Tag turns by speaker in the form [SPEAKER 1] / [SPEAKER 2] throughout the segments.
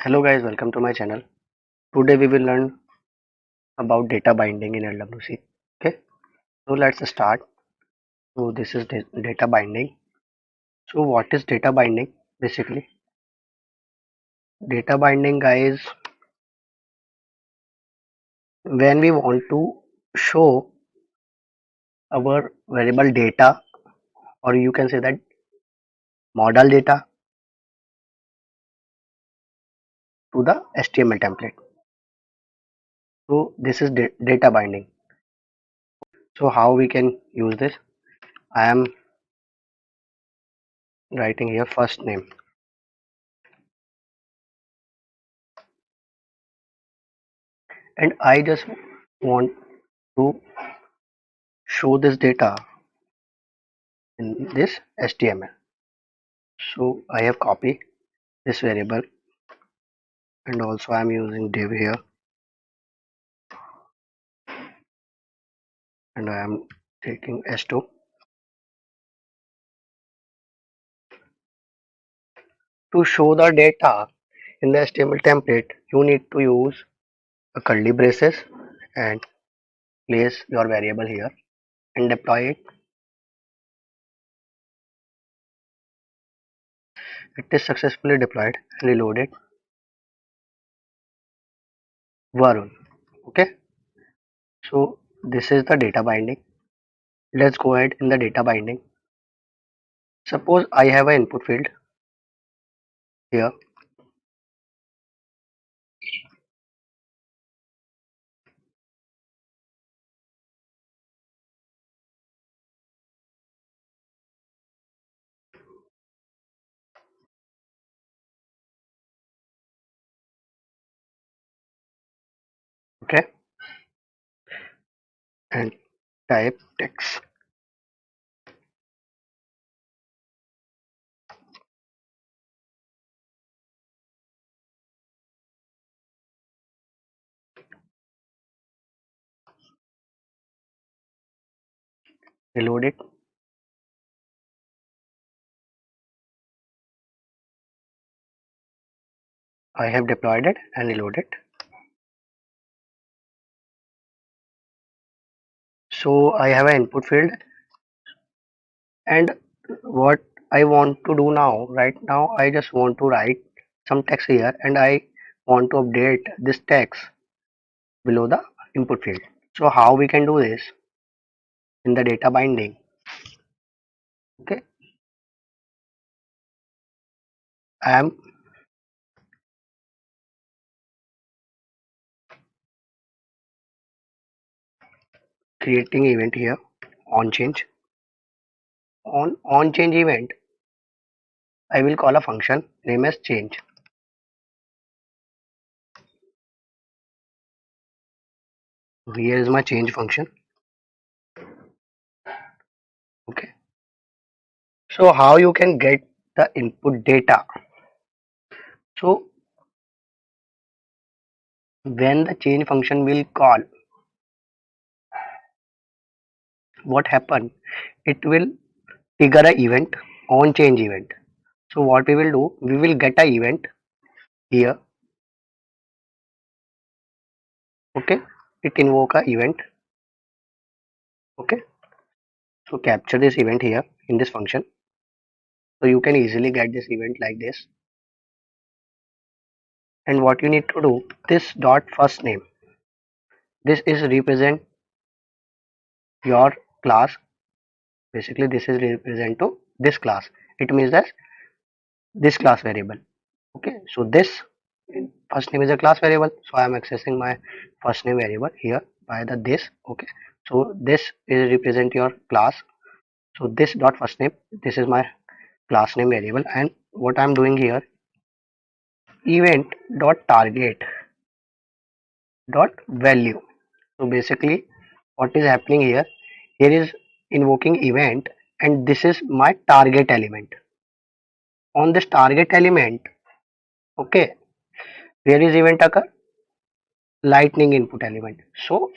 [SPEAKER 1] Hello guys, welcome to my channel. Today we will learn about data binding in LWC. Okay, so let's start. So this is data binding. So what is data binding? Basically, data binding, guys, when we want to show our variable data, or you can say that model data to the HTML template. So this is data binding. So how we can use this? I am writing here first name, and I just want to show this data in this HTML. So I have copied this variable, and also I am using div here, and I am taking s2. To show the data in the HTML template, you need to use a curly braces and place your variable here and deploy it. It is successfully deployed. Reload it. Varun. Okay, so this is the data binding. Let's go ahead in the data binding. Suppose I have an input field here. Okay, and type text. Reload it. I have deployed it and reload it. So I have an input field, and what I want to do now, right now, I just want to write some text here, and I want to update this text below the input field. So how we can do this in the data binding? Okay, I am creating event here on change. On change event, I will call a function name as change. Here is my change function. Okay, so how you can get the input data? So when the change function will call, what happen? It will trigger a event on change event. So what we will do, we will get a event here. Okay, it invoke a event. Okay, so capture this event here in this function. So you can easily get this event like this. And what you need to do, this dot first name, this is represent your class. Basically this is represent to this class. It means that this class variable. Okay, so this first name is a class variable, so I am accessing my first name variable here by the this. Okay, so this is represent your class. So this dot first name, this is my class name variable, and what I'm doing here, event dot target dot value. So basically what is happening here, here is invoking event, and this is my target element. On this target element, okay, where is event occur? Lightning input element. So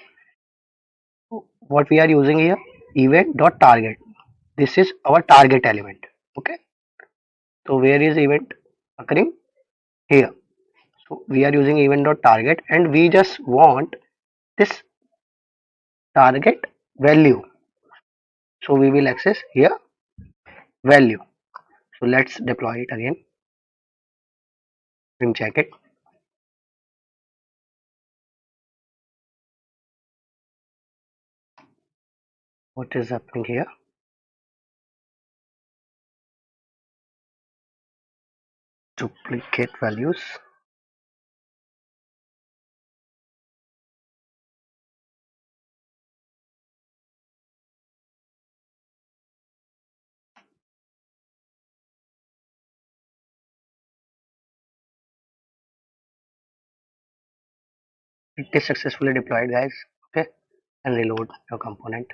[SPEAKER 1] what we are using here, event dot target, this is our target element. Okay, so where is event occurring? Here. So we are using event.target and we just want this target value. So we will access here value. So let's deploy it again and check it. What is happening here? Duplicate values. It is successfully deployed, guys. Okay, and reload your component.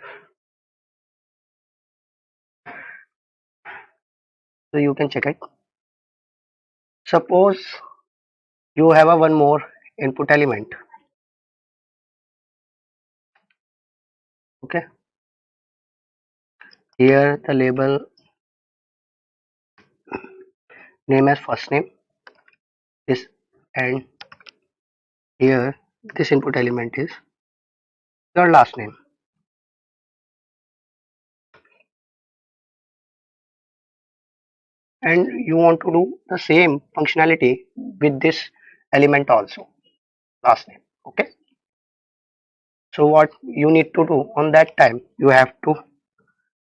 [SPEAKER 1] So you can check it. Suppose you have a one more input element. Okay, here the label name as first name is, and here this input element is your last name. And you want to do the same functionality with this element also, last name. Okay, so what you need to do on that time, you have to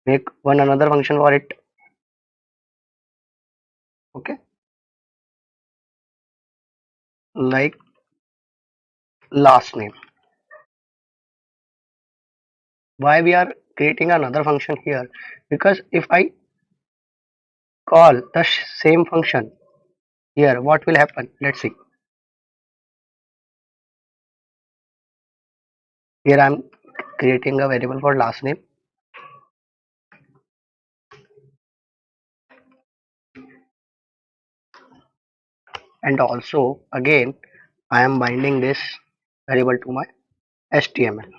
[SPEAKER 1] make one another function for it. Okay, like last name. Why we are creating another function here? Because if I call the same function here, what will happen? Let's see. Here I'm creating a variable for last name, and also again I am binding this variable to my HTML.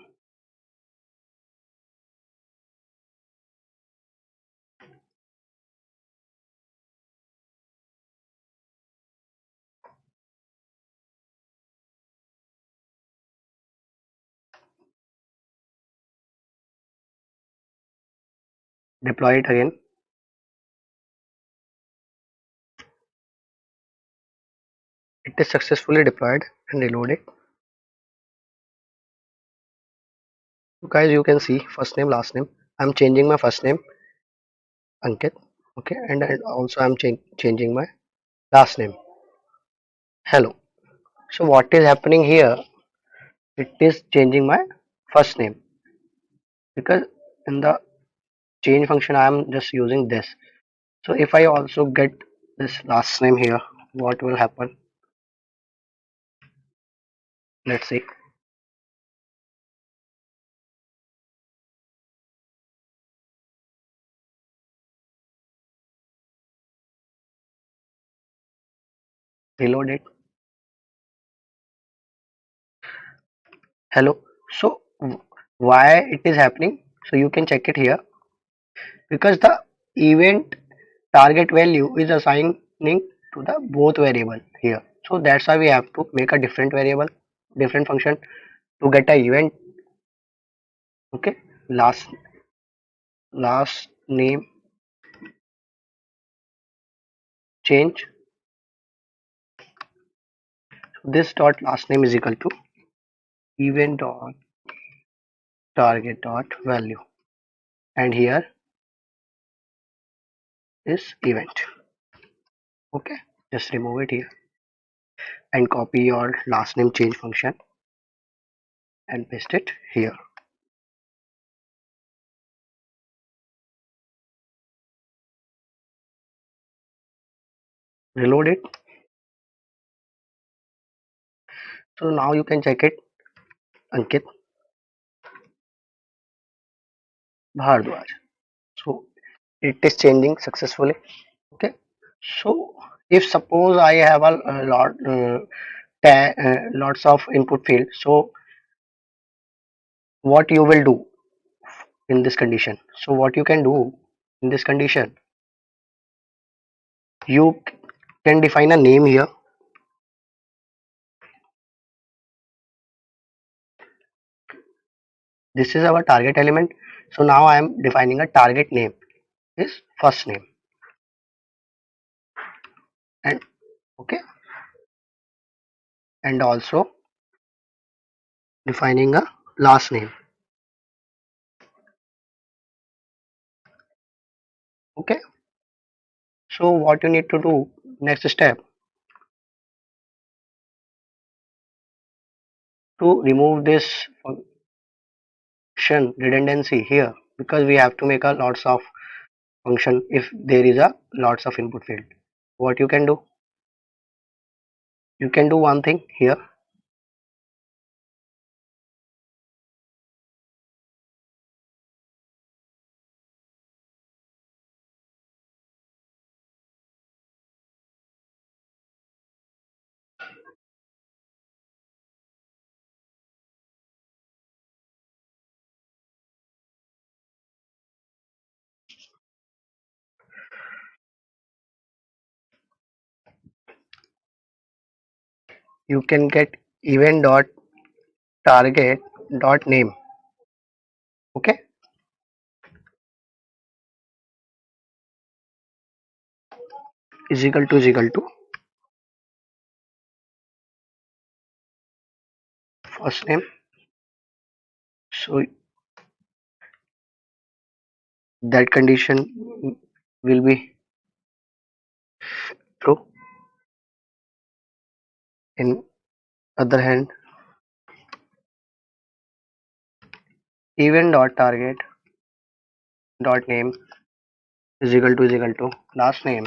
[SPEAKER 1] Deploy it again. It is successfully deployed and reload it. So guys, you can see first name, last name. I'm changing my first name Ankit. Okay, and also I'm changing my last name Hello. So what is happening here? It is changing my first name, because in the change function I am just using this. So if I also get this last name here, what will happen? Let's see. Reload it. Hello. So why it is happening? So you can check it here, because the event target value is assigning to the both variable here. So that's why we have to make a different variable, different function to get a event. Okay, last name change. This dot last name is equal to event dot target dot value, and here is event. Okay, just remove it here and copy your last name change function and paste it here. Reload it. So now you can check it. Ankit Bhardwaj. So it is changing successfully. Okay, so if suppose I have a lot lots of input field, so what you will do in this condition? So what you can do in this condition, you can define a name here. This is our target element. So now I am defining a target name is first name, and okay, and also defining a last name. Okay, so what you need to do next step to remove this function redundancy here, because we have to make a lots of function if there is a lots of input field. What you can do, you can do one thing here. You can get event dot target dot name. Okay, is equal to first name. So that condition will be true. In other hand, event dot target dot name is equal to last name.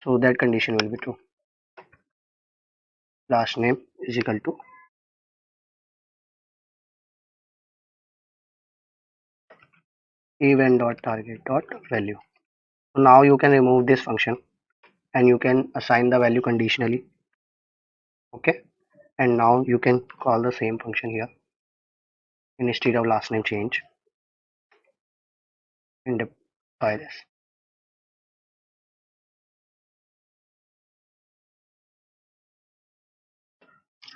[SPEAKER 1] So that condition will be true. Last name is equal to event dot target dot value. So now you can remove this function and you can assign the value conditionally. Okay, and now you can call the same function here instead of last name change and deploy this.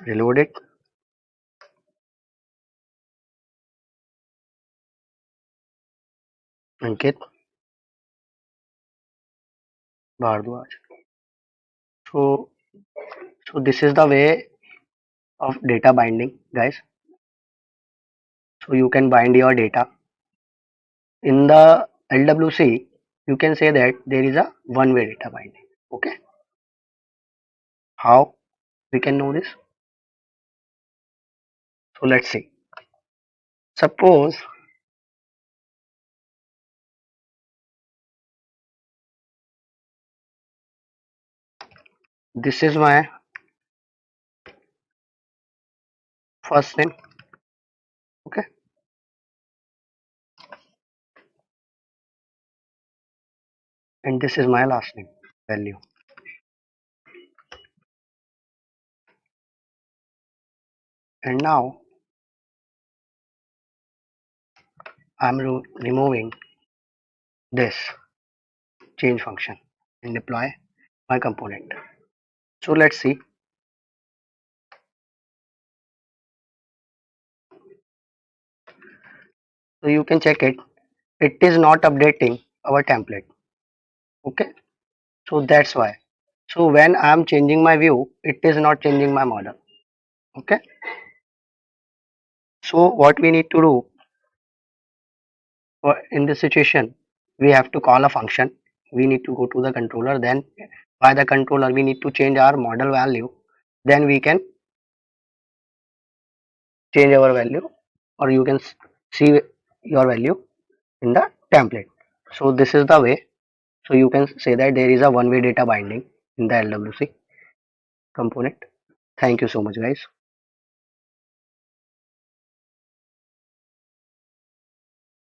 [SPEAKER 1] Reload it. Ankit Bhardwaj. So this is the way of data binding, guys. So you can bind your data in the LWC. You can say that there is a one-way data binding. Okay, how we can know this? So let's see. Suppose this is my first name. Okay, and this is my last name value. And now I'm removing this change function and deploy my component. So let's see. So you can check it. It is not updating our template. Okay, so that's why. So when I'm changing my view, it is not changing my model. Okay, so what we need to do in this situation, we have to call a function. We need to go to the controller, then by the controller we need to change our model value, then we can change our value, or you can see your value in the template. So this is the way. So you can say that there is a one-way data binding in the LWC component. Thank you so much, guys.